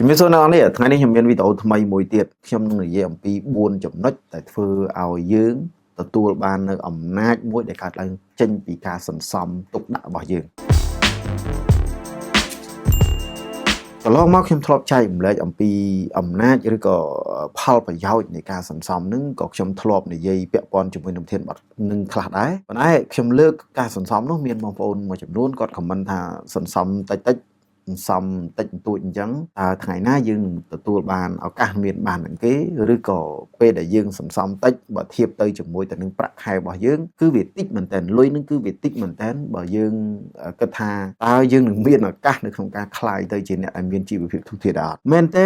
ជំរាបសួរអ្នកនរនេះថ្ងៃនេះខ្ញុំមានវីដេអូថ្មីមួយទៀតខ្ញុំនឹងនិយាយអំពី4ចំណុចដែលធ្វើឲ្យយើងទទួលបាននៅអំណាចមួយដែលកើតឡើងចេញពីការសន្សំទុកដាក់របស់យើងកន្លងមកខ្ញុំធ្លាប់ចែករំលែកអំពីអំណាចឬក៏ផលប្រយោជន៍នៃការសន្សំនឹងក៏ខ្ញុំធ្លាប់និយាយពាក់ព័ន្ធជាមួយនឹងធានបត់នឹងខ្លះដែរប៉ុន្តែខ្ញុំលើកការសន្សំនោះមានបងប្អូនមួយចំនួនគាត់ខមមិនថាសន្សំតិចសំតិចបន្តួចអញ្ចឹងតើថ្ងៃណាយើងទទួលបានឱកាសមានបាននឹងគេឬក៏ពេលដែលយើងសន្សំតិចបើធៀបទៅជាមួយទៅនឹងប្រាក់ខែរបស់យើងគឺវាតិចមែនតើលុយនឹងគឺវាតិចមែនតើបើយើងគិតថាតើយើងនឹងមានឱកាសនៅក្នុងការក្លាយទៅជាអ្នកដែលមានជីវភាពធូរធារដែរមែនតើ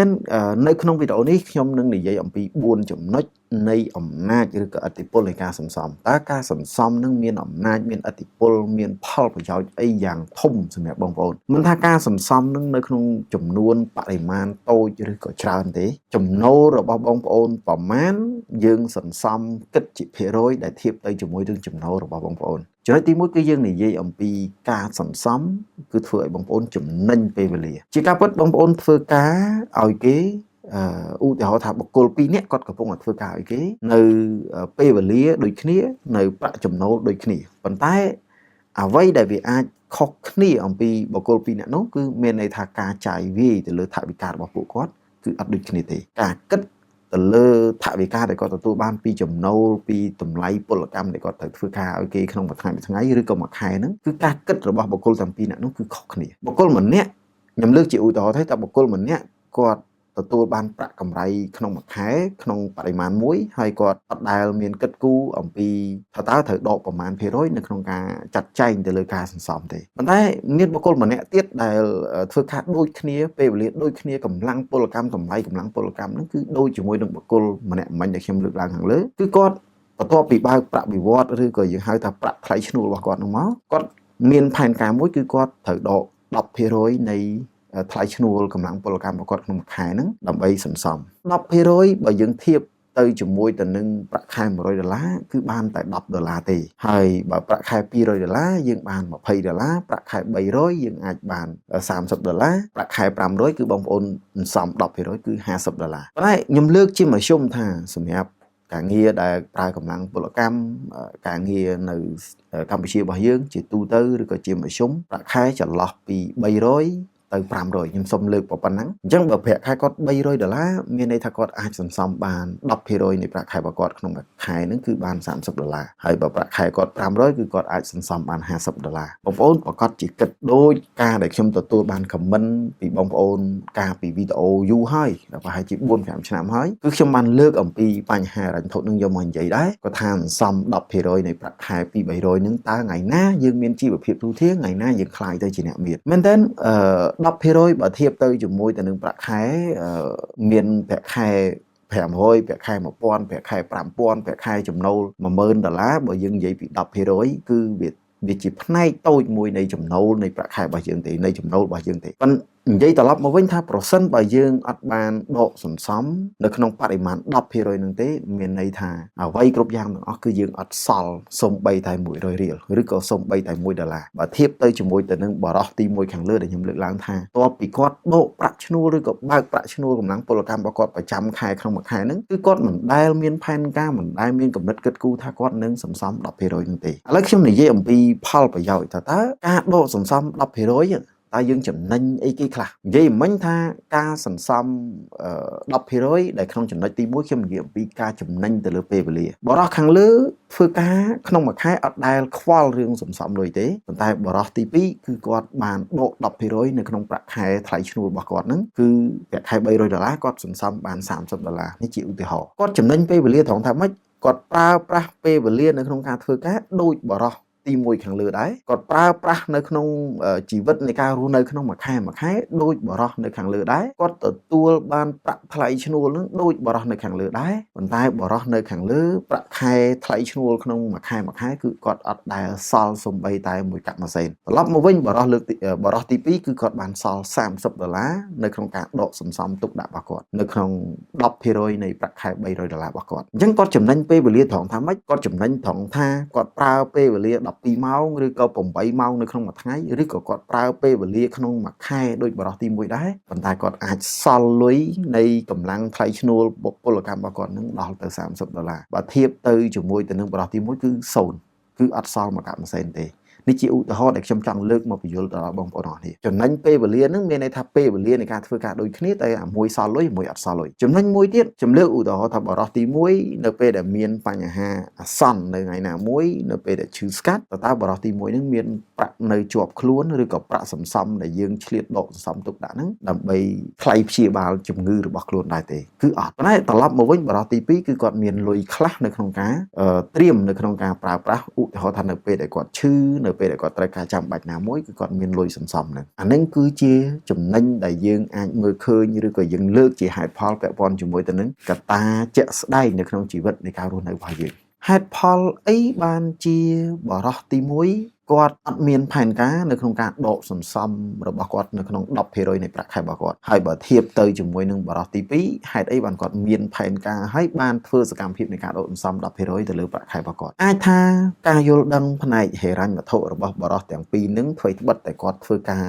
នៅក្នុងវីដេអូនេះខ្ញុំនឹងនិយាយអំពី4ចំណុចនៃអំណាចឬក៏ឥទ្ធិពលនៃការសន្សំតើការសន្សំនឹងមានអំណាចមានឥទ្ធិពលមានផលប្រយោជន៍អីយ៉ាងធំសម្រាប់បងប្អូនមិនថាការសន្សំនឹងនៅក្នុងចំនួនបរិមាណតូចឬក៏ច្រើនទេចំណូលរបស់បងប្អូនប្រមាណយើងសន្សំគិតជាភាគរយដែលធៀបទៅជាមួយនឹងចំណូលរបស់បងប្អូនចំណុចទី1គឺយើងនិយាយអំពីការសន្សំគឺធ្វើឲ្យបងប្អូនចំណេញពេលវេលាជាការពិតបងប្អូនធ្វើការឲ្យគេឧទាហរណ៍ថាបុគ្គល2នាក់គាត់កំពុងតែធ្វើការឲ្យគេនៅពេលវេលាដូចគ្នានៅប្រាក់ចំណូលដូចគ្នាប៉ុន្តែអ្វីដែលវាអាចខុសគ្នាអំពីបុគ្គល2នាក់នោះគឺមានន័យថាការចាយវាយទៅលើថវិការបស់ពួកគាត់គឺអត់ដូចគ្នាទេការគិតទៅលើថវិកាដែលគាត់ទទួលបានពីចំណូលពីតម្លៃពលកម្មដែលគាត់ត្រូវធ្វើការឲ្យគេក្នុងមួយថ្ងៃឬក៏មួយខែហ្នឹងគឺការគិតរបស់បុគ្គលទាំងពីរនាក់នោះគឺខុសគ្នាបុគ្គលម្នាក់ខ្ញុំលើកជាឧទាហរណ៍ថាបុគ្គលម្នាក់គាត់ទទួលបានប្រាក់កម្រៃក្នុងមួយខែក្នុងបរិមាណមួយហើយគាត់អត់ដែលមានគិតគូរអំពីថាតើត្រូវដកប្រមាណភាគរយនៅក្នុងការចាត់ចែងទៅលើការសន្សំទេប៉ុន្តែមានបុគ្គលម្នាក់ទៀតដែលធ្វើការដូចគ្នាពេលវេលាដូចគ្នាកម្លាំងពលកម្មតម្លៃកម្លាំងពលកម្មហ្នឹងគឺដូចជាមួយនឹងបុគ្គលម្នាក់មិញដែលខ្ញុំលើកឡើងខាងលើគឺគាត់បន្ទាប់ពីបើកប្រាក់បៀវត្សឬក៏យើងហៅថាប្រាក់ថ្លៃឈ្នួលរបស់គាត់ហ្នឹងមកគាត់មានផែនការមួយគឺគាត់ត្រូវដក 10% នៃថ្លៃឈ្នួលកម្លាំងពលកម្មរបស់គាត់ក្នុងមួយខែហ្នឹងដើម្បីសន្សំ 10% បើយើងធៀបទៅជាមួយទៅនឹងប្រាក់ខែ$100គឺបានតែ$10ទេហើយបើប្រាក់ខែ$200យើងបាន$20ប្រាក់ខែ300យើងអាចបាន$30ប្រាក់ខែ500គឺបងប្អូនសន្សំ 10% គឺ$50ប៉ុន្តែខ្ញុំលើកជាមធ្យមថាសម្រាប់ការងារដែលប្រើកម្លាំងពលកម្មការងារនៅកម្ពុជារបស់យើងជាទូទៅឬក៏ជាមធ្យមប្រាក់ខែចន្លោះពី300ទៅ500ខ្ញុំសុំលើកប៉ុណ្ណឹងអញ្ចឹងបើប្រាក់ខែគាត់$300មានន័យថាគាត់អាចសន្សំបាន 10% នៃប្រាក់ខែរបស់គាត់ក្នុងមួយខែហ្នឹងគឺបាន$30ហើយបើប្រាក់ខែគាត់500គឺគាត់អាចសន្សំបាន$50បងប្អូនប្រកាសជាគិតដូចការដែលខ្ញុំទទួលបានខមមិនពីបងប្អូនការពីវីដេអូយូរហើយប្រហែលជា 4-5 ឆ្នាំហើយគឺខ្ញុំបានលើកអំពីបញ្ហារ៉ាញ់ធុនឹងយកមកនិយាយដែរគាត់ថាសន្សំ 10% នៃប្រាក់ខែ2-300ហ្នឹងតើថ្ងៃណាយើងមានជីវភាពទូធាថ្ងៃណាយើងខ្លាយទៅជាអ្នកមានមែនតើ10% បើធៀបទៅជាមួយទៅនឹងប្រាក់ខែមានប្រាក់ខែ500ប្រាក់ខែ1000ប្រាក់ខែ5000ប្រាក់ខែចំណូល$10000បើយើងនិយាយពី 10% គឺវាជាផ្នែកតូចមួយនៃចំណូលនៃប្រាក់ខែរបស់យើងទេនៃចំណូលរបស់យើងទេប៉ុន្តែនិយាយត្រឡប់មកវិញថាប្រសិនបើយើងអត់បានដកសន្សំនៅក្នុងបរិមាណ 10% នឹងទេមានន័យថាអ្វីគ្រប់យ៉ាងទាំងអស់គឺយើងអត់សល់សូម្បីតែ100រៀលឬក៏សូម្បីតែ$1បើធៀបទៅជាមួយទៅនឹងបរិះទី1ខាងលើដែលខ្ញុំលើកឡើងថាតបពីគាត់ដកប្រាក់ឈ្នួលឬក៏បើកប្រាក់ឈ្នួលកម្លាំងពលកម្មរបស់គាត់ប្រចាំខែក្នុងមួយខែហ្នឹងគឺគាត់មិនដែលមានផែនការមិនដែលមានកំណត់គិតគូរថាគាត់នឹងសន្សំ 10% នឹងទេឥឡូវខ្ញុំនិយាយអំពីផលប្រយោជន៍ថាតើការដកសន្សំ 10% តើយើងចំណេញអីគេខ្លះនិយាយមិញថាការសន្សំ 10% ដែលក្នុងចំណុចទី1ខ្ញុំនិយាយអំពីការចំណេញទៅលើពេលវេលាបរិះខាងលើធ្វើការក្នុងមួយខែអត់ដែលខ្វល់រឿងសន្សំលុយទេប៉ុន្តែបរិះទី2គឺគាត់បានដក 10% នៅក្នុងប្រាក់ខែថ្លៃឈ្នួលរបស់គាត់ហ្នឹងគឺប្រាក់ខែ$300គាត់សន្សំបាន$30នេះជាឧទាហរណ៍គាត់ចំណេញពេលវេលាត្រង់ថាម៉េចគាត់ប្រើប្រាស់ពេលវេលានៅក្នុងការធ្វើការដូចបរិះទី1ខាងលើដែរគាត់ប្រើប្រាស់នៅក្នុងជីវិតនៃការរស់នៅក្នុងមួយខែដូចបរិះនៅខាងលើដែរគាត់ទទួលបានប្រាក់ថ្លៃឈ្នួលនឹងដូចបរិះនៅខាងលើដែរប៉ុន្តែបរិះនៅខាងលើប្រាក់ខែថ្លៃឈ្នួលក្នុងមួយខែគឺគាត់អត់ដែលសល់សូម្បីតែមួយកាក់ម៉ាស៊ីនត្រឡប់មកវិញបរិះទី2គឺគាត់បានសល់$30នៅក្នុងការដកសន្សំទុកដាក់របស់គាត់នៅក្នុង 10% នៃប្រាក់ខែ$300របស់គាត់អញ្ចឹងគាត់ចំណេញពេលវេលាត្រង់ថាម៉េចគាត់ចំណេញត្រង់ថាគាត់ប្រើពេលវេលា 12 ម៉ោងឬក៏8 ម៉ោងនៅក្នុងមួយថ្ងៃឬក៏គាត់ប្រើពេលវេលាក្នុងមួយខែដូចបរិសុទ្ធទី1ដែរប៉ុន្តែគាត់អាចសល់លុយនៃកម្លាំងថ្លៃឈ្នួលពលកម្មរបស់គាត់នឹងដល់ទៅ$30បើធៀបទៅជាមួយទៅនឹងបរិសុទ្ធទី1គឺ0គឺអត់សល់មកកាក់ម៉ាស៊ីនទេនេះជាឧទាហរណ៍ដែលខ្ញុំចង់លើកមកបញ្យល់ដល់បងប្អូនអរគ្នាចំណេញពេលវេលានឹងមានន័យថាពេលវេលានៃការធ្វើការដូចគ្នាតែមួយសល់លុយមួយអត់សល់លុយចំណេញមួយទៀតខ្ញុំលើកឧទាហរណ៍ថាបរិសុទ្ធទី1នៅពេលដែលមានបញ្ហាអាសន្ននៅថ្ងៃណាមួយនៅពេលដែលឈឺស្កាត់តើបរិសុទ្ធទី1នឹងមានប្រាក់នៅជាប់ខ្លួនឬក៏ប្រាក់សន្សំដែលយើងឆ្លៀតដកសន្សំទុកដាក់ហ្នឹងដើម្បីថ្លៃព្យាបាលជំងឺរបស់ខ្លួនដែរទេគឺអត់ប៉ុន្តែត្រឡប់មកវិញបរិសុទ្ធទី2គឺគាត់មានលុយខ្លះនៅក្នុងការត្រៀមនៅក្នុងការប្រើប្រាស់ឧទាហរណ៍ថានៅពេលដែលគាត់ឈឺនៅពេលដែលគាត់ត្រូវការចាំបាច់ណាមួយគឺគាត់មានលុយសន្សំហ្នឹងអាហ្នឹងគឺជាចំណេញដែលយើងអាចមើលឃើញឬក៏យើងលើកជាហេតុផលពាក់ព័ន្ធជាមួយទៅនឹងកត្តាជាក់ស្ដែងនៅក្នុងជីវិតនៃការរស់នៅរបស់យើងហេតុផលអីបានជាបរិសុទ្ធទី1គាត់អត់មានផែនការនៅក្នុងការដកសន្សំរបស់គាត់នៅក្នុង 10% នៃប្រាក់ខែរបស់គាត់ហើយបើធៀបទៅជាមួយនឹងបរិសុទ្ធទី2ហេតុអីបានគាត់មានផែនការហើយបានធ្វើសកម្មភាពនៃការដកសន្សំ 10% ទៅលើប្រាក់ខែរបស់គាត់អាចថាការយល់ដឹងផ្នែកហិរញ្ញវត្ថុរបស់បរិសុទ្ធទាំងពីរនឹងធ្វើត្បិតតែគាត់ធ្វើការ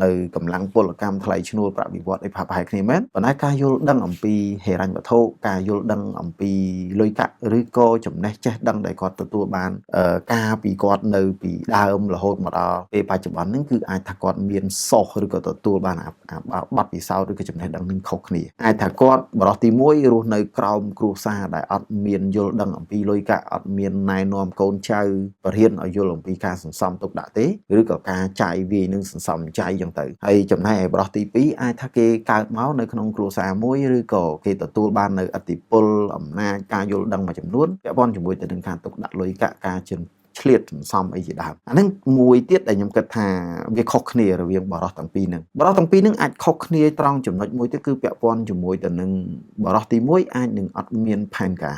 នៅកម្លាំងពលកម្មថ្លៃឈ្នួលប្រាក់បៀវត្សអីប្រហែលគ្នាមែនប៉ុន្តែការយល់ដឹងអំពីហិរញ្ញវត្ថុការយល់ដឹងអំពីលុយកាក់ឬក៏ចំណេះចេះដឹងដែលគាត់ទទួលបានការពីគាត់នៅពីដើមរហូតមកដល់ពេលបច្ចុប្បន្នហ្នឹងគឺអាចថាគាត់មានសោះឬក៏ទទួលបានប័ណ្ណពិសោធន៍ឬក៏ចំណេះដឹងនឹងខុសគ្នាអាចថាគាត់បរិសុទ្ធទី1រស់នៅក្រោមគ្រួសារដែលអត់មានយល់ដឹងអំពីលុយកាក់អត់មានណែនាំកូនចៅបរិញ្ញាឲ្យយល់អំពីការសន្សំទុកដាក់ទេឬក៏ការចាយវាយនឹងសន្សំចាយចឹងទៅហើយចំណែកឯបរិសុទ្ធទី2អាចថាគេកើតមកនៅក្នុងគ្រួសារមួយឬក៏គេទទួលបាននៅឥទ្ធិពលអំណាចការយល់ដឹងមួយចំនួនពាក់ព័ន្ធជាមួយទៅនឹងការទុកដាក់លុយកាក់ការឆ្លៀតសន្សំអីជាដើមអាហ្នឹងមួយទៀតដែលខ្ញុំគិតថាវាខុសគ្នារវាងបរិសុទ្ធទាំងពីរហ្នឹងបរិសុទ្ធទាំងពីរហ្នឹងអាចខុសគ្នាត្រង់ចំណុចមួយទៀតគឺពាក់ព័ន្ធជាមួយទៅនឹងបរិសុទ្ធទី1អាចនឹងអត់មានផែនការ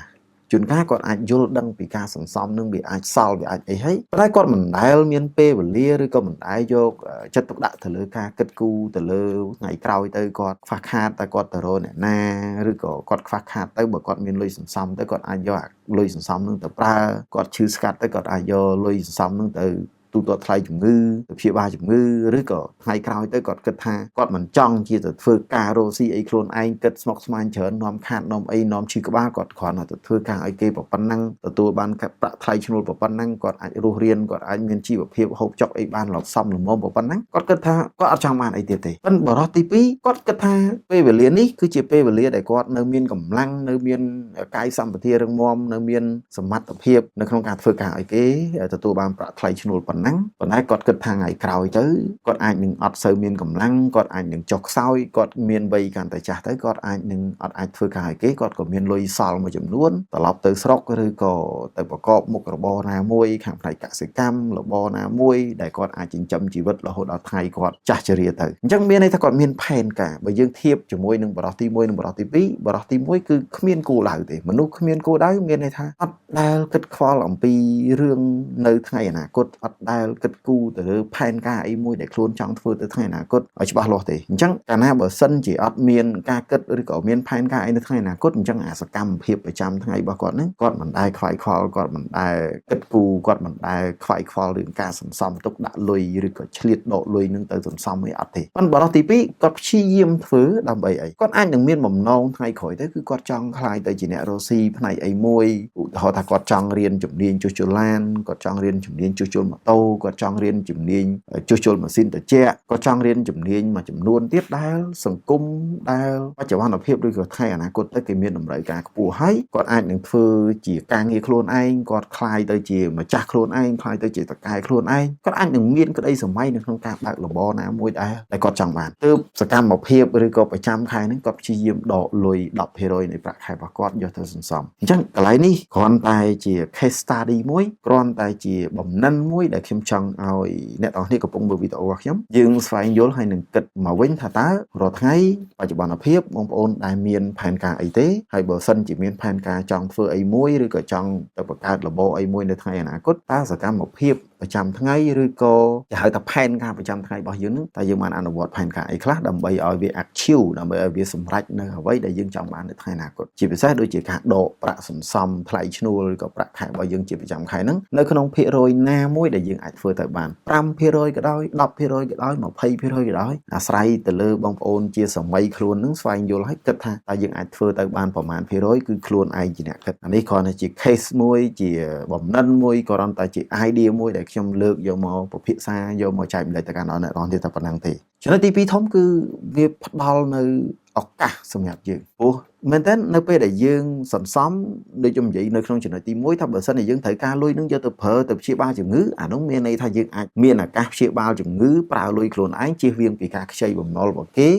ជួនកាលគាត់អាចយល់ដឹងពីការសន្សំនឹងវាអាចសល់វាអាចអីហើយប៉ុន្តែគាត់មិនដែលមានពេលវេលាឬក៏មិនដែលយកចិត្តទុកដាក់ទៅលើការគិតគូរទៅលើថ្ងៃក្រោយទៅគាត់ខ្វះខាតតែគាត់ទៅរកអ្នកណាឬក៏គាត់ខ្វះខាតទៅបើគាត់មានលុយសន្សំទៅគាត់អាចយកលុយសន្សំនឹងទៅប្រើគាត់ឈឺស្កាត់ទៅគាត់អាចយកលុយសន្សំនឹងទៅទូទាត់ថ្លៃជំងឺទៅព្យាបាលជំងឺឬក៏ថ្ងៃក្រោយទៅគាត់គិតថាគាត់មិនចង់ជាទៅធ្វើការរកស៊ីអីខ្លួនឯងគិតស្មុគស្មាញច្រើននាំខាតនាំអីនាំឈឺក្បាលគាត់គ្រាន់តែទៅធ្វើការឲ្យគេប៉ុណ្ណឹងទទួលបានប្រាក់ថ្លៃឈ្នួលប៉ុណ្ណឹងគាត់អាចរស់រានគាត់អាចមានជីវភាពហូបចុកអីបានលោកសំលមប៉ុណ្ណឹងគាត់គិតថាគាត់អត់ចង់បានអីទៀតទេប៉ុន្តែបរិសុទ្ធទី2គាត់គិតថាពេលវេលានេះគឺជាពេលវេលាដែលគាត់នៅមានកម្លាំងនៅមានកាយសម្បទារឹងមាំនៅមានសមត្ថភាពនៅក្នុងការធ្វើការឲ្យគេទទួលបានប្រាក់ថ្លៃឈ្នួលប៉ុណ្ណឹងប៉ុន្តែគាត់គិតថាថ្ងៃក្រោយទៅគាត់អាចនឹងអត់សូវមានកម្លាំងគាត់អាចនឹងចុះខ្សោយគាត់មានវ័យកាន់តែចាស់ទៅគាត់អាចនឹងអត់អាចធ្វើការឲ្យគេគាត់ក៏មានលុយសល់មួយចំនួនត្រឡប់ទៅស្រុកឬក៏ទៅប្រកបមុខរបរណាមួយខាងផ្នែកកសិកម្មរបរណាមួយដែលគាត់អាចចិញ្ចឹមជីវិតរហូតដល់ថ្ងៃគាត់ចាស់ជរាទៅអញ្ចឹងមានន័យថាគាត់មានផែនការបើយើងធៀបជាមួយនឹងបរិសុទ្ធទី1និងបរិសុទ្ធទី2បរិសុទ្ធទី1គឺគ្មានគោលដៅទេមនុស្សគ្មានគោលដៅមានន័យថាអត់ដែលគិតខ្វល់អំពីរឿងនៅថ្ងៃអនាគតអត់ដែលគិតគូរទៅលើផែនការអីមួយដែលខ្លួនចង់ធ្វើទៅថ្ងៃអនាគតឲ្យច្បាស់លាស់ទេអញ្ចឹងកាលណាបើសិនជាអត់មានការគិតឬក៏មានផែនការអីនៅថ្ងៃអនាគតអញ្ចឹងអាសកម្មភាពប្រចាំថ្ងៃរបស់គាត់ហ្នឹងគាត់មិនដែលខ្វាយខ្វល់គាត់មិនដែលគិតគូរគាត់មិនដែលខ្វាយខ្វល់រឿងការសន្សំទុកដាក់លុយឬក៏ឆ្លៀតដកលុយនឹងទៅសន្សំអីអត់ទេប៉ុន្តែបរិសុទ្ធទី2គាត់ព្យាយាមធ្វើដើម្បីអីគាត់អាចនឹងមានបំណងថ្ងៃក្រោយទៅគឺគាត់ចង់ខ្លាយទៅជាអ្នករស់ស៊ីផ្នែកអីមួយឧទាហរណ៍ថាគាត់ចង់រៀនជំនាញជួសជុលឡានគាត់ចង់រៀនជំនាញជួសជុលម៉ូតូគាត់ចង់រៀនជំនាញជួសជុលម៉ាស៊ីនត្រជាក់គាត់ចង់រៀនជំនាញមួយចំនួនទៀតដែលសង្គមដែលបច្ចុប្បន្នភាពឬក៏ថ្ងៃអនាគតទៅគេមានតម្រូវការខ្ពស់ហើយគាត់អាចនឹងធ្វើជាការងារខ្លួនឯងគាត់ខ្លាយទៅជាម្ចាស់ខ្លួនឯងខ្លាយទៅជាតកែខ្លួនឯងគាត់អាចនឹងមានក្តីសម័យនៅក្នុងការបើករបរណាមួយដែលគាត់ចង់បានទើបសកម្មភាពឬក៏ប្រចាំខែហ្នឹងគាត់ព្យាយាមដកលុយ 10% នៃប្រាក់ខែរបស់គាត់យកទៅសន្សំអញ្ចឹងកន្លែងនេះគ្រាន់តែជា case study មួយគ្រាន់តែជាបំណិនមួយដែលខ្ញុំចង់ឲ្យអ្នកទាំងនេះកំពុងមើលវីដេអូរបស់ខ្ញុំយើងស្វែងយល់ហើយនឹងគិតមកវិញថាតើរាល់ថ្ងៃបច្ចុប្បន្នភាពបងប្អូនដែលមានផែនការអីទេហើយបើសិនជាមានផែនការចង់ធ្វើអីមួយឬក៏ចង់ទៅបង្កើតរបរអីមួយនៅថ្ងៃអនាគតតើសកម្មភាព ប្រចាំថ្ងៃឬក៏គេហៅថាផែនការប្រចាំថ្ងៃរបស់យើងហ្នឹងតើយើងបានអនុវត្តផែនការអីខ្លះដើម្បីឲ្យវា achieve ដើម្បីឲ្យវាសម្រេចនៅអ្វីដែលយើងចង់បាននៅថ្ងៃអនាគតជាពិសេសដូចជាការដកប្រាក់សន្សំថ្លៃឈ្នួលឬក៏ប្រាក់ខែរបស់យើងជាប្រចាំខែហ្នឹងនៅក្នុងភាគរយណាមួយដែលយើងអាចធ្វើទៅបាន5%ក៏ដោយ10%ក៏ដោយ20%ក៏ដោយអាស្រ័យទៅលើបងប្អូនជាសម័យខ្លួនហ្នឹងស្វែងយល់ឲ្យគិតថាតើយើងអាចធ្វើទៅបានប្រមាណភាគរយគឺខ្លួនឯងជាអ្នកគិតអានេះគ្រាន់តែជា case មួយជាបំណិនមួយក៏គ្រាន់តែជា idea មួយដែលខ្ញុំលើកយកមកពិភាក្សាយកមកចែកម្លែកទៅកាន់អ្នកនរទៀតតែប៉ុណ្្នឹងទេចំណុចទី2ធំគឺវាផ្ដល់នៅឱកាសសម្រាប់យើងព្រោះមែនតើនៅពេលដែលយើងសន្សំដូចខ្ញុំនិយាយនៅក្នុងចំណុចទី1ថាបើសិនជាយើងត្រូវការលុយនឹងយកទៅប្រើទៅព្យាបាលជំងឺអានោះមានន័យថាយើងអាចមានឱកាសព្យាបាលជំងឺប្រើលុយខ្លួនឯងជៀសវាងពីការខ្ចីបំណុលរបស់គេ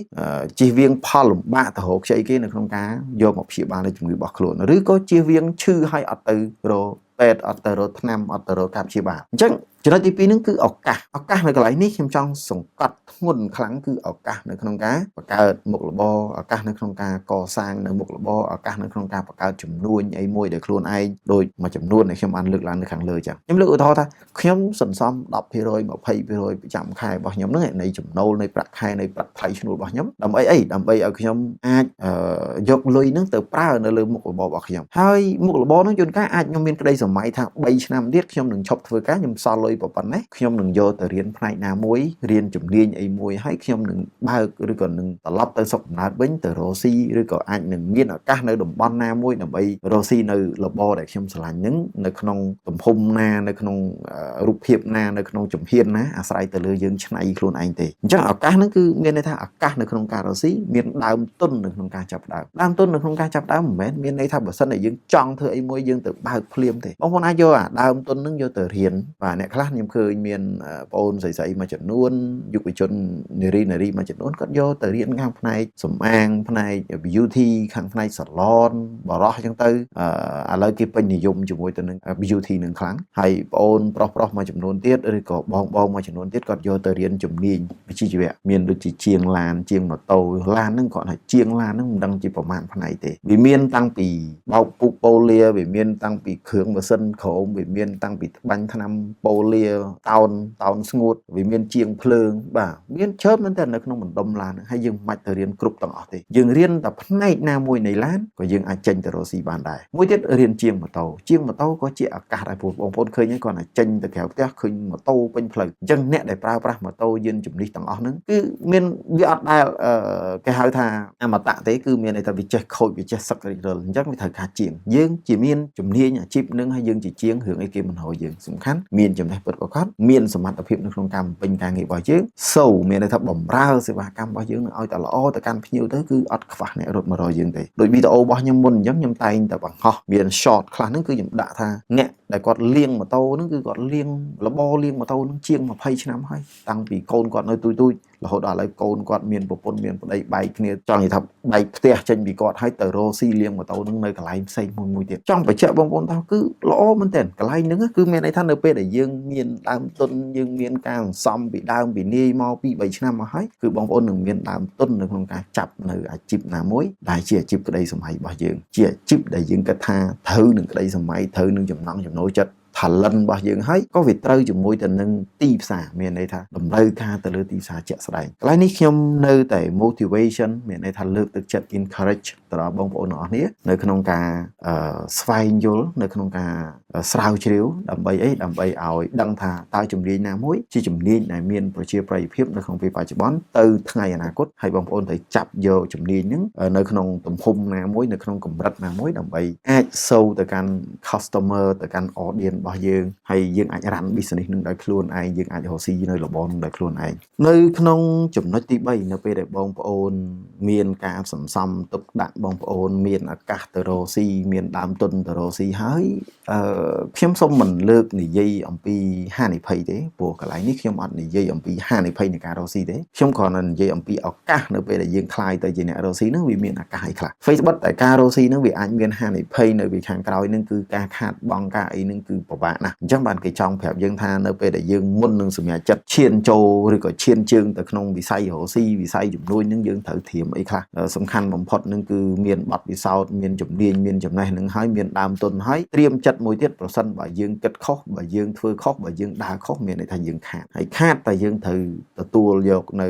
ជៀសវាងផលលំបាកទៅរកខ្ចីគេនៅក្នុងការយកមកព្យាបាលនៅជំងឺរបស់ខ្លួនឬក៏ជៀសវាងឈឺឲ្យអត់ទៅរកពេទ្យអត់ទៅរកថ្នាំអត់ទៅរកការព្យាបាលអញ្ចឹងចំណុចទី2ហ្នឹងគឺឱកាសនៅកន្លែងនេះខ្ញុំចង់សង្កត់ធ្ងន់ខ្លាំងគឺឱកាសនៅក្នុងការបង្កើតមុខរបរឱកាសនៅក្នុងការកសាងនៅមុខរបរឱកាសនៅក្នុងការបង្កើតចំនួនអីមួយដែលខ្លួនឯងដូចមួយចំនួនដែលខ្ញុំបានលើកឡើងនៅខាងលើចឹងខ្ញុំលើកឧទាហរណ៍ថាខ្ញុំសន្សំ 10% 20% ប្រចាំខែរបស់ខ្ញុំហ្នឹងនៃចំណូលនៃប្រាក់ខែនៃប្រាក់ថ្លៃឈ្នួលរបស់ខ្ញុំដើម្បីអីដើម្បីឲ្យខ្ញុំអាចយកលុយហ្នឹងទៅប្រើនៅលើមុខរបររបស់ខ្ញុំហើយមុខរបរហ្នឹងជួនកាលអាចខ្ញុំមានក្តីសម័យថា3ឆ្នាំទៀតខ្ញុំនឹងឈប់ធ្វើការខ្ញុំសល់លុយប៉ុណ្ណេះខ្ញុំនឹងយកទៅរៀនផ្នែកណាមួយរៀនជំនាញអីមួយហើយខ្ញុំនឹងបើកឬក៏នឹងត្រឡប់ទៅសុខកំណើតវិញទៅរកស៊ីឬក៏អាចនឹងមានឱកាសនៅតំបន់ណាមួយដើម្បីរកស៊ីនៅរបរដែលខ្ញុំស្រឡាញ់ហ្នឹងនៅក្នុងទំហំណានៅក្នុងរូបភាពណានៅក្នុងជំហានណាអាស្រ័យទៅលើយើងច្នៃខ្លួនឯងទេអញ្ចឹងឱកាសហ្នឹងគឺមានន័យថាឱកាសនៅក្នុងការរកស៊ីមានដើមទុននៅក្នុងការចាប់ផ្ដើមដើមទុននៅក្នុងការចាប់ផ្ដើមមិនមែនមានន័យថាបើសិនតែយើងចង់ធ្វើអីមួយយើងទៅបើកភ្លាមទេបងប្អូនអាចយកអាដើមទុនហ្នឹងយកទៅរៀនបាទអ្នកខ្លះខ្ញុំឃើញមានបងអូនស្រីៗមួយចំនួនយុវជននារីមួយចំនួនគាត់យកទៅរៀនខាងផ្នែកសម្អាងផ្នែក beauty ខាងផ្នែក salon បរោះអញ្ចឹងទៅឥឡូវគេពេញនិយមជាមួយទៅនឹង beauty នឹងខ្លាំងហើយបងអូនប្រុសមួយចំនួនទៀតឬក៏បងមួយចំនួនទៀតគាត់យកទៅរៀនជំនាញវិជ្ជាជីវៈមានដូចជាជាងឡានជាងម៉ូតូឡានហ្នឹងគាត់ថាជាងឡានហ្នឹងមិនដឹងជាប្រមាណផ្នែកទេវាមានតាំងពីបោកពុកប៉ូលាវាមានតាំងពីគ្រឿងម៉ាស៊ីនក្រោមវាមានតាំងពីត្បាញថ្នាំប៉ូលាតោនស្ងួតវាមានជាងភ្លើងបាទមានច្រើនមែនតើនៅក្នុងបណ្ដុំឡានហើយយើងមិនបាច់ទៅរៀនគ្រប់ទាំងអស់ទេយើងរៀនតែផ្នែកណាមួយនៃឡានក៏យើងអាចចេញទៅរកស៊ីបានដែរមួយទៀតរៀនជាងម៉ូតូក៏ជាឱកាសដែរបងប្អូនឃើញហើយគាត់តែចេញទៅក្រៅផ្ទះឃើញម៉ូតូពេញផ្លូវអញ្ចឹងអ្នកដែលប្រើប្រាស់ម៉ូតូយានជំនិះទាំងអស់ហ្នឹងគឺមានវាអត់ដែលគេហៅថាអមតៈទេគឺមានន័យថាវាចេះខូចវាចេះសឹករិចរិលអញ្ចឹងវាត្រូវការជាងយើងជាមានជំនាញអាជីពនឹងហើយយើងជាជាងរឿងអីគេមិនហៅយើងសំខាន់មានចំណេះពិតប្រាកដមានសមត្ថភាពនៅក្នុងការបំពេញការងាររបស់យើងមានន័យថាបំរើសេវាកម្មរបស់យើងនឹងឲ្យតែល្អទៅកាន់ភ្ញៀវទៅគឺអត់ខ្វះអ្នករត់មករកយើងទេដូចវីដេអូរបស់ខ្ញុំមុនអញ្ចឹងខ្ញុំតែងតែបង្ហោះមាន short ខ្លះហ្នឹងគឺខ្ញុំដាក់ថាអ្នកដែលគាត់លាងម៉ូតូហ្នឹងគឺគាត់លាងរបរលាងម៉ូតូហ្នឹងជាង20ឆ្នាំហើយតាំងពីកូនគាត់នៅទូចរហូតដល់ឥឡូវកូនគាត់មានប្រពន្ធមានប្តីបែកគ្នាចង់និយាយថាបែកផ្ទះចេញពីគាត់ហើយទៅរកស៊ីលាងម៉ូតូហ្នឹងនៅកន្លែងផ្សេងមួយទៀតចង់បញ្ជាក់បងប្អូនថាគឺល្អមែនទែនកន្លែងហ្នឹងគឺមានន័យថានៅពេលដែលយើងមានដើមទុនយើងមានការសន្សំពីដើមពីនាយមក2-3ឆ្នាំមកហើយគឺបងប្អូននឹងមានដើមទុននៅក្នុងការចាប់នៅអាជីពណាមួយដែលជាអាជីពក្តីសម័យរបស់យើងជាអាជីពដែលយើងគិតថាត្រូវនឹងក្តីសម័យត្រូវនឹងចំណង់ចំណូលចិត្ត talent របស់យើងហើយក៏វាត្រូវជាមួយទៅនឹងទីផ្សារមានន័យថាតម្រូវការទៅលើទីផ្សារជាក់ស្ដែងកន្លែងនេះខ្ញុំនៅតែ motivation មានន័យថាលើកទឹកចិត្ត encourage ទៅដល់បងប្អូនទាំងអស់គ្នានៅក្នុងការស្វែងយល់នៅក្នុងការស្រាវជ្រាវដើម្បីអីដើម្បីឲ្យដឹងថាតើជំនាញណាមួយជាជំនាញដែលមានប្រជាប្រិយភាពនៅក្នុងពេលបច្ចុប្បន្នទៅថ្ងៃអនាគតហើយបងប្អូនត្រូវចាប់យកជំនាញហ្នឹងនៅក្នុងទំហំណាមួយនៅក្នុងកម្រិតណាមួយដើម្បីអាចសូវទៅកាន់ customer ទៅកាន់ audience របស់យើងហើយយើងអាច run business នឹងដោយខ្លួនឯងយើងអាចរកស៊ីនៅរបរនឹងដោយខ្លួនឯងនៅក្នុងចំណុចទី3នៅពេលដែលបងប្អូនមានការសន្សំទុកដាក់បងប្អូនមានឱកាសទៅរកស៊ីមានដើមទុនទៅរកស៊ីហើយខ្ញុំសូមមិនលើកនិយាយអំពីហានិភ័យទេព្រោះកន្លែងនេះខ្ញុំអត់និយាយអំពីហានិភ័យនៃការរកស៊ីទេខ្ញុំគ្រាន់តែនិយាយអំពីឱកាសនៅពេលដែលយើងខ្លាយទៅជាអ្នករកស៊ីនឹងវាមានឱកាសអីខ្លះ Facebook តែការរកស៊ីនឹងវាអាចមានហានិភ័យនៅពីខាងក្រោយនឹងគឺការខាតបង់ការអីនឹងគឺ ពិបាកណាស់អញ្ចឹងបានគេចង់ប្រាប់យើងថានៅពេលដែលយើងមុននឹងសម្រេចចិត្តឈានចូលឬក៏ឈានជើងទៅក្នុងវិស័យរកស៊ីវិស័យជំនួញនឹងយើងត្រូវត្រៀមអីខ្លះសំខាន់បំផុតនឹងគឺមានបទពិសោធន៍មានជំនាញមានចំណេះនឹងហើយមានដើមទុនហើយត្រៀមចិត្តមួយទៀតប្រសិនបើយើងគិតខុសបើយើងធ្វើខុសបើយើងដើរខុសមានន័យថាយើងខាតហើយខាតតែយើងត្រូវទទួលយកនៅ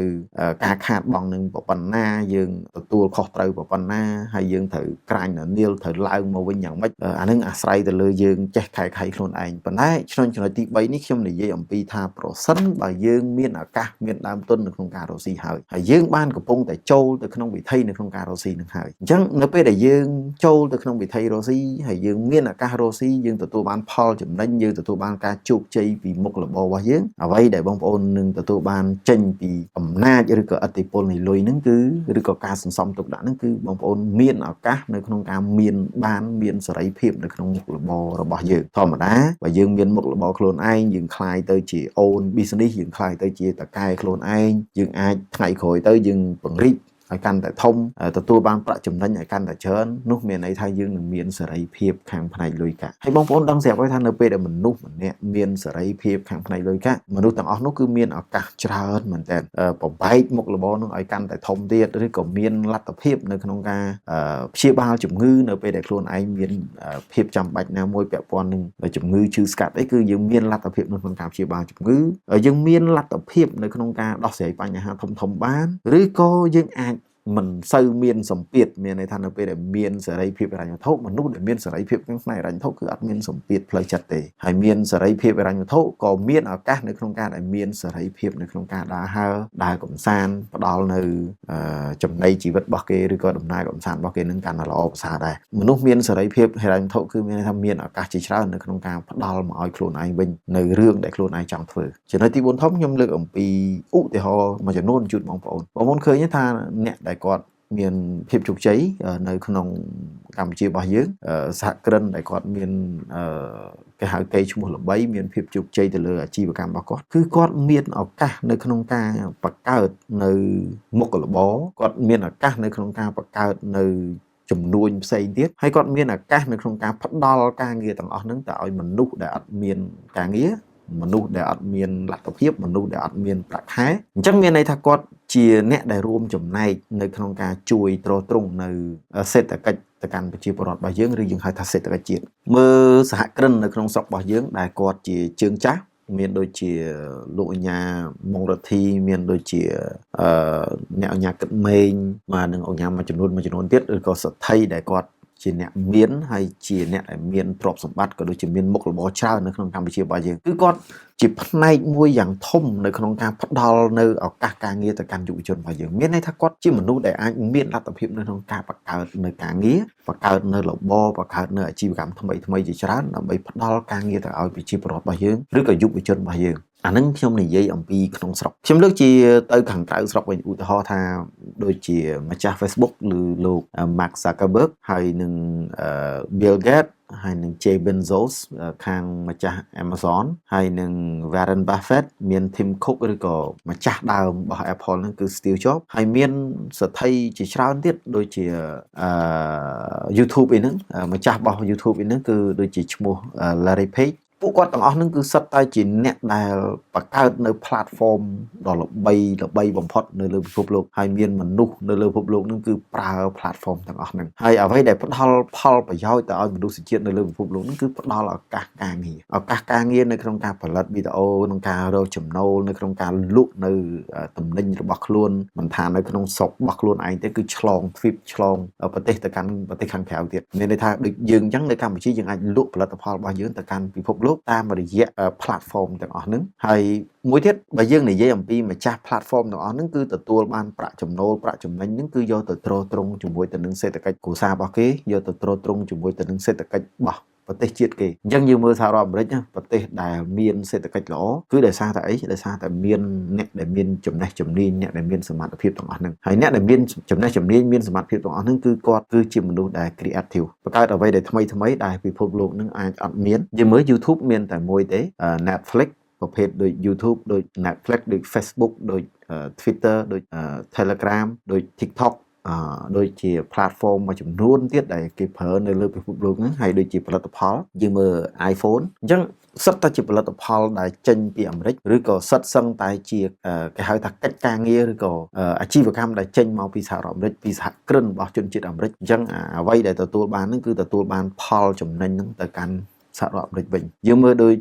ការខាតបង់នឹងប៉ុណ្ណាយើងទទួលខុសត្រូវប៉ុណ្ណាហើយយើងត្រូវក្រាញ់នាលត្រូវឡើងមកវិញយ៉ាងម៉េចអានឹងអាស្រ័យទៅលើយើងចេះខែខៃខ្លួនឯងប៉ុន្តែចំណុចទី3នេះខ្ញុំនិយាយអំពីថាប្រសិនបើយើងមានឱកាសមានដើមទុននៅក្នុងការរកស៊ីហើយយើងបានកំពុងតែចូលទៅក្នុងវិថីនៅក្នុងការរកស៊ីនឹងហើយអញ្ចឹងនៅពេលដែលយើងចូលទៅក្នុងវិថីរកស៊ីហើយយើងមានឱកាសរកស៊ីយើងទទួលបានផលចំណេញយើងទទួលបានការជោគជ័យពីមុខរបររបស់យើងអ្វីដែលបងប្អូននឹងទទួលបានចេញពីអំណាចឬក៏ឥទ្ធិពលនៃលុយហ្នឹងគឺឬក៏ការសន្សំទុកដាក់ហ្នឹងគឺបងប្អូនមានឱកាសនៅក្នុងការមានសេរីភាពនៅក្នុងមុខរបររបស់យើងធម្មតាបើយើងមានមុខរបរខ្លួនឯងយើងខ្លាយទៅជា own business យើងខ្លាយទៅជាតកែខ្លួនឯងយើងអាចថ្ងៃក្រោយទៅយើងពង្រីកឲ្យកាន់តែធំទទួលបានប្រាក់ចំណេញឲ្យកាន់តែច្រើននោះមានន័យថាយើងនឹងមានសេរីភាពខាងផ្នែកលុយកាក់ហើយបងប្អូនដឹងស្រាប់ហើយថានៅពេលដែលមនុស្សម្នាក់មានសេរីភាពខាងផ្នែកលុយកាក់មនុស្សទាំងអស់នោះគឺមានឱកាសច្រើនមែនតើបំបែកមុខរបរនោះឲ្យកាន់តែធំទៀតឬក៏មានលទ្ធភាពនៅក្នុងការព្យាបាលជំងឺនៅពេលដែលខ្លួនឯងមានភាពចាំបាច់ណាមួយពាក់ព័ន្ធនឹងជំងឺឈឺស្កាត់អីគឺយើងមានលទ្ធភាពនៅក្នុងការព្យាបាលជំងឺយើងមានលទ្ធភាពនៅក្នុងការដោះស្រាយបញ្ហាធំបានឬក៏យើងអាចមិនសូវមានសម្ពាធមានន័យថានៅពេលដែលមានសេរីភាពហិរញ្ញវត្ថុមនុស្សដែលមានសេរីភាពក្នុងផ្នែកហិរញ្ញវត្ថុគឺអត់មានសម្ពាធផ្លូវចិត្តទេហើយមានសេរីភាពហិរញ្ញវត្ថុក៏មានឱកាសនៅក្នុងការដែលមានសេរីភាពនៅក្នុងការដើរហើរដើរកម្សាន្តផ្ដល់នៅចំណីជីវិតរបស់គេឬក៏ដំណើរកម្សាន្តរបស់គេនឹងកាន់តែល្អប្រសើរដែរមនុស្សមានសេរីភាពហិរញ្ញវត្ថុគឺមានន័យថាមានឱកាសជាច្រើននៅក្នុងការផ្ដល់មកឲ្យខ្លួនឯងវិញនៅរឿងដែលខ្លួនឯងចង់ធ្វើចំណុចទី4ធំខ្ញុំលើកអំពីឧទាហរណ៍មួយចំនួនជូនបងប្អូនឃើញថាអ្នកដែលគាត់មានភាពជោគជ័យនៅក្នុងកម្ពុជារបស់យើងសហគ្រិនដែលគាត់មានគេហៅកេរ្តិ៍ឈ្មោះល្បីមានភាពជោគជ័យទៅលើអាជីវកម្មរបស់គាត់គឺគាត់មានឱកាសនៅក្នុងការបង្កើតនៅមុខរបរគាត់មានឱកាសនៅក្នុងការបង្កើតនៅចំនួនផ្សេងទៀតហើយគាត់មានឱកាសនៅក្នុងការផ្ដល់ការងារទាំងអស់ហ្នឹងទៅឲ្យមនុស្សដែលអត់មានការងារមនុស្សដែលអត់មានលទ្ធភាពមនុស្សដែលអត់មានប្រាក់ខែអញ្ចឹងមានន័យថាគាត់ជាអ្នកដែលរួមចំណែកនៅក្នុងការជួយទ្រទ្រង់នៅសេដ្ឋកិច្ចទៅកាន់ប្រជាពលរដ្ឋរបស់យើងឬយើងហៅថាសេដ្ឋកិច្ចជាតិមើលសហគ្រិននៅក្នុងស្រុករបស់យើងដែលគាត់ជាជើងចាស់មានដូចជាលោកអញ្ញាម៉ុងរទ្ធីមានដូចជាអ្នកអញ្ញាគិតមេងបាទនិងអញ្ញាមួយចំនួនទៀតឬក៏សទ្ធិដែលគាត់ជាអ្នកមានហើយជាអ្នកដែលមានទ្រព្យសម្បត្តិក៏ដូចជាមានមុខរបរច្រើននៅក្នុងកម្ពុជារបស់យើងគឺគាត់ជាផ្នែកមួយយ៉ាងធំនៅក្នុងការផ្ដល់នៅឱកាសការងារទៅកាន់យុវជនរបស់យើងមានន័យថាគាត់ជាមនុស្សដែលអាចមានលទ្ធភាពនៅក្នុងការបង្កើតនៅការងារបង្កើតនៅរបរបង្កើតនៅអាជីវកម្មថ្មីជាច្រើនដើម្បីផ្ដល់ការងារទៅឲ្យប្រជាពលរដ្ឋរបស់យើងឬក៏យុវជនរបស់យើងអានឹងខ្ញុំនិយាយអំពីក្នុងស្រុកខ្ញុំលើកជាទៅខាងក្រៅស្រុកវិញឧទាហរណ៍ថាដូចជាម្ចាស់ Facebook ឬលោក Mark Zuckerberg ហើយនឹង Bill Gates ហើយនឹង Jeff Bezos ខាងម្ចាស់ Amazon ហើយនឹង Warren Buffett មាន Tim Cook ឬក៏ម្ចាស់ដើមរបស់ Apple ហ្នឹងគឺ Steve Jobs ហើយមានសទ្ធិជាច្រើនទៀតដូចជាYouTube អីហ្នឹងម្ចាស់របស់ YouTube អីហ្នឹងគឺដូចជាឈ្មោះ Larry Pageពួកគាត់ទាំងអស់ហ្នឹងគឺសិតតែជាអ្នកដែលបង្កើតនៅ platform ដ៏ល្បីបំផុតនៅលើពិភពលោកហើយមានមនុស្សនៅលើពិភពលោកហ្នឹងគឺប្រើ platform ទាំងអស់ហ្នឹងហើយអ្វីដែលផ្ដល់ផលប្រយោជន៍ទៅឲ្យមនុស្សជាតិនៅលើពិភពលោកហ្នឹងគឺផ្ដល់ឱកាសការងារនៅក្នុងការផលិតវីដេអូក្នុងការរកចំណូលនៅក្នុងការលក់នៅទំនិញរបស់ខ្លួនមិនថានៅក្នុងស្រុករបស់ខ្លួនឯងទេគឺឆ្លងទ្វីបឆ្លងប្រទេសទៅកាន់ប្រទេសខាងក្រៅទៀតមានន័យថាដូចយើងអញ្ចឹងនៅកម្ពុជាយើងអាចលក់ផលិតផលរបស់យើងទៅកាន់ពិភពលោកតាមរយៈ platform ទាំងអស់ហ្នឹងហើយមួយទៀតបើយើងនិយាយអំពីម្ចាស់ platform ទាំងអស់ហ្នឹងគឺទទួលបានប្រាក់ចំណូលប្រាក់ចំណេញហ្នឹងគឺយកទៅទ្រទ្រង់ជាមួយទៅនឹងសេដ្ឋកិច្ចគ្រួសាររបស់គេយកទៅទ្រទ្រង់ជាមួយទៅនឹងសេដ្ឋកិច្ចរបស់ប្រទេសជាតិគេអញ្ចឹងយើងមើលសហរដ្ឋអាមេរិកប្រទេសដែលមានសេដ្ឋកិច្ចល្អគឺដោយសារតែអីដោយសារតែមានអ្នកដែលមានចំណេះជំនាញអ្នកដែលមានសមត្ថភាពទាំងអស់ហ្នឹងហើយអ្នកដែលមានចំណេះជំនាញមានសមត្ថភាពទាំងអស់ហ្នឹងគឺគាត់គឺជាមនុស្សដែល creative បង្កើតអ្វីដែលថ្មីដែលពិភពលោកហ្នឹងអាចអត់មានយើងមើល YouTube មានតែមួយទេ Netflix ប្រភេទដូច YouTube ដូច Netflix ដូច Facebook ដូច Twitter ដូច Telegram ដូច TikTok ដូចជា platform មួយចំនួនទៀតដែលគេប្រើនៅលើពិភពលោកហ្នឹងហើយដូចជាផលិតផលយើងមើល iPhone អញ្ចឹងសិតតែជាផលិតផលដែលចេញពីអាមេរិកឬក៏សិតសឹងតែជាគេហៅថាកិច្ចការងារឬក៏អាជីវកម្មដែលចេញមកពីសហរដ្ឋអាមេរិកពីសហគ្រិនរបស់ជនជាតិអាមេរិកអញ្ចឹងអ្វីដែលទទួលបានហ្នឹងគឺទទួលបានផលចំណេញហ្នឹងទៅកាន់សហរដ្ឋអាមេរិកវិញយើងមើលដូច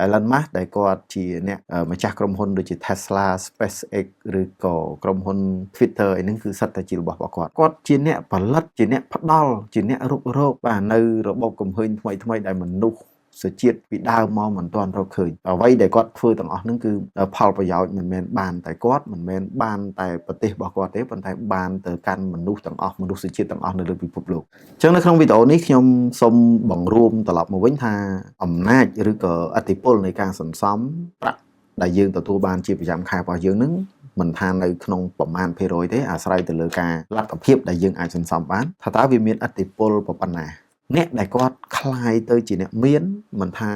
Elon Musk ដែលគាត់ជាអ្នកម្ចាស់ក្រុមហ៊ុនដូចជា Tesla SpaceX ឬក៏ក្រុមហ៊ុន Twitter អីហ្នឹងគឺសិតតែជារបស់គាត់ជាអ្នកផលិតជាអ្នកផ្ដល់ជាអ្នករុករកបាទនៅរបបកំហើញថ្មីដែលមនុស្សសុជាតិពីដើមមកមិនទាន់រកឃើញអ្វីដែលគាត់ធ្វើទាំងអស់ហ្នឹងគឺផលប្រយោជន៍មិនមែនបានតែគាត់មិនមែនបានតែប្រទេសរបស់គាត់ទេប៉ុន្តែបានទៅកាន់មនុស្សទាំងអស់មនុស្សជាតិទាំងអស់នៅលើពិភពលោកអញ្ចឹងនៅក្នុងវីដេអូនេះខ្ញុំសូមបង្រួមត្រឡប់មកវិញថាអំណាចឬក៏ឥទ្ធិពលនៃការសន្សំប្រាក់ដែលយើងទទួលបានជាប្រចាំខែរបស់យើងហ្នឹងមិនថានៅក្នុងប្រមាណភាគរយទេអាស្រ័យទៅលើការលទ្ធភាពដែលយើងអាចសន្សំបានថាតើវាមានឥទ្ធិពលប៉ុណ្ណាអ្នកដែលគាត់คล้ายទៅជាអ្នកមានមិនថា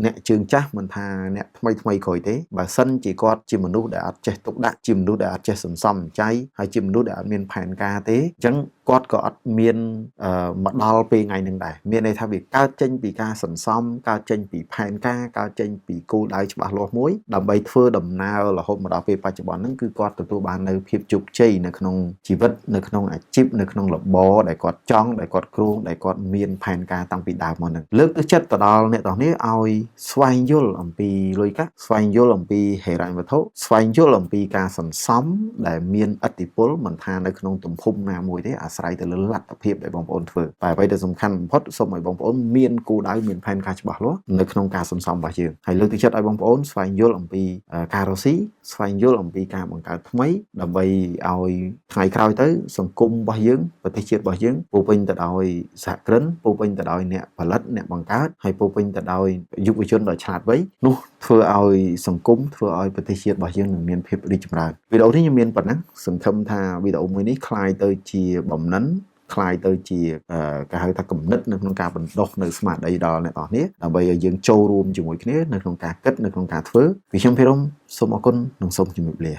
អ្នកជើងចាស់មិនថាអ្នកថ្មីក្រោយទេបើសិនជាគាត់ជាមនុស្សដែលអត់ចេះទុកដាក់ជាមនុស្សដែលអត់ចេះសន្សំចៃហើយជាមនុស្សដែលអត់មានផែនការទេអញ្ចឹងគាត់ក៏អត់មានមកដល់ពេលថ្ងៃហ្នឹងដែរមានន័យថាវាកើតចេញពីការសន្សំកើតចេញពីផែនការកើតចេញពីគោលដៅច្បាស់លាស់មួយដើម្បីធ្វើដំណើររហូតមកដល់ពេលបច្ចុប្បន្នហ្នឹងគឺគាត់ទទួលបាននៅភាពជោគជ័យនៅក្នុងជីវិតនៅក្នុងអាជីពនៅក្នុងរបរដែលគាត់ចង់ដែលគាត់គ្រោងដែលគាត់មានផែនការតាំងពីដើមមកហ្នឹងលើកទឹកចិត្តទៅដល់អ្នកទាំងនេះឲ្យស្វែងយល់អំពីលុយកាក់ស្វែងយល់អំពីហិរញ្ញវត្ថុស្វែងយល់អំពីការសន្សំដែលមានឥទ្ធិពលមិនថានៅក្នុងទំហំណាមួយទេអាស្រ័យទៅលើលទ្ធភាពដែលបងប្អូនធ្វើតែអ្វីដែលសំខាន់បំផុតសូមឲ្យបងប្អូនមានគោលដៅមានផែនការច្បាស់លាស់នៅក្នុងការសន្សំរបស់យើងហើយលើកទឹកចិត្តឲ្យបងប្អូនស្វែងយល់អំពីការរកស៊ីស្វែងយល់អំពីការបង្កើតថ្មីដើម្បីឲ្យថ្ងៃក្រោយទៅសង្គមរបស់យើងប្រទេសជាតិរបស់យើងពោរពេញទៅដោយសហគ្រិនពោរពេញទៅដោយអ្នកផលិតអ្នកបង្កើតហើយពោរពេញទៅដោយយុវជនដ៏ឆ្លាតវៃនោះធ្វើឲ្យសង្គមធ្វើឲ្យប្រទេសជាតិរបស់យើងនឹងមានភាពរីកចម្រើនវីដេអូនេះខ្ញុំមានប៉ុណ្ណឹងសង្ឃឹមថាវីដេអូមួយនេះคล้ายទៅជាបំណិនคล้ายទៅជាគេហៅថាគំនិតនៅក្នុងការបណ្ដុះនៅស្មារតីដល់អ្នកនរគ្នាដើម្បីឲ្យយើងចូលរួមជាមួយគ្នានៅក្នុងការគិតនៅក្នុងការធ្វើពីខ្ញុំភិរមសូមអរគុណនិងសូមជម្រាបលា